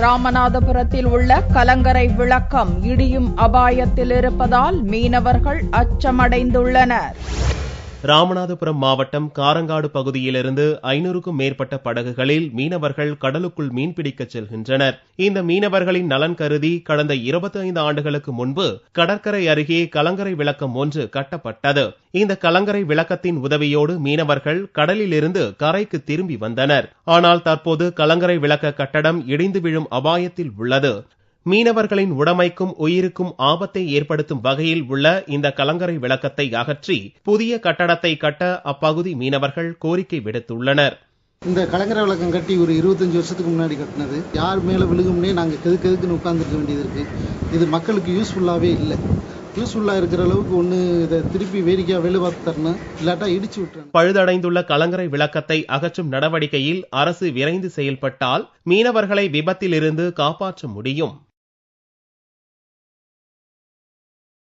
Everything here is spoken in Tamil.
ராமநாதபுரத்தில் உள்ள கலங்கரை விளக்கம் இடியும் அபாயத்தில் இருப்பதால் மீனவர்கள் அச்சமடைந்துள்ளனர். ராமநாதபுரம் மாவட்டம் காரங்காடு பகுதியிலிருந்து 500க்கும் மேற்பட்ட படகுகளில் மீனவர்கள் கடலுக்குள் மீன்பிடிக்க செல்கின்றனர். இந்த மீனவர்களின் நலன் கருதி கடந்த 25 ஆண்டுகளுக்கு முன்பு கடற்கரை அருகே கலங்கரை விளக்கம் ஒன்று கட்டப்பட்டது. இந்த கலங்கரை விளக்கத்தின் உதவியோடு மீனவர்கள் கடலில் இருந்து கரைக்கு திரும்பி வந்தனர். ஆனால் தற்போது கலங்கரை விளக்க கட்டடம் இடிந்து விழும் அபாயத்தில் உள்ளது. மீனவர்களின் உடைமைக்கும் உயிருக்கும் ஆபத்தை ஏற்படுத்தும் வகையில் உள்ள இந்த கலங்கரை விளக்கத்தை அகற்றி புதிய கட்டடத்தை கட்ட அப்பகுதி மீனவர்கள் கோரிக்கை விடுத்துள்ளனர். இந்த கலங்கரை விளக்கம் கட்டி ஒரு 25 வருஷத்துக்கு முன்னாடி கட்டினது. யார் மேல விழுகும்னே நாங்கள் கெதுக்குன்னு உட்கார்ந்துருக்க வேண்டியது இருக்கு. இது மக்களுக்கு யூஸ்ஃபுல்லாவே இல்லை. யூஸ்ஃபுல்லா இருக்கிற அளவுக்கு ஒன்று இதை திருப்பி வேடிக்கையா வேலை பார்த்து தரணும், இல்லாட்டா இடிச்சு விட்டுறணும். பழுதடைந்துள்ள கலங்கரை விளக்கத்தை அகற்றும் நடவடிக்கையில் அரசு விரைந்து செயல்பட்டால் மீனவர்களை விபத்தில் இருந்து காப்பாற்ற முடியும்.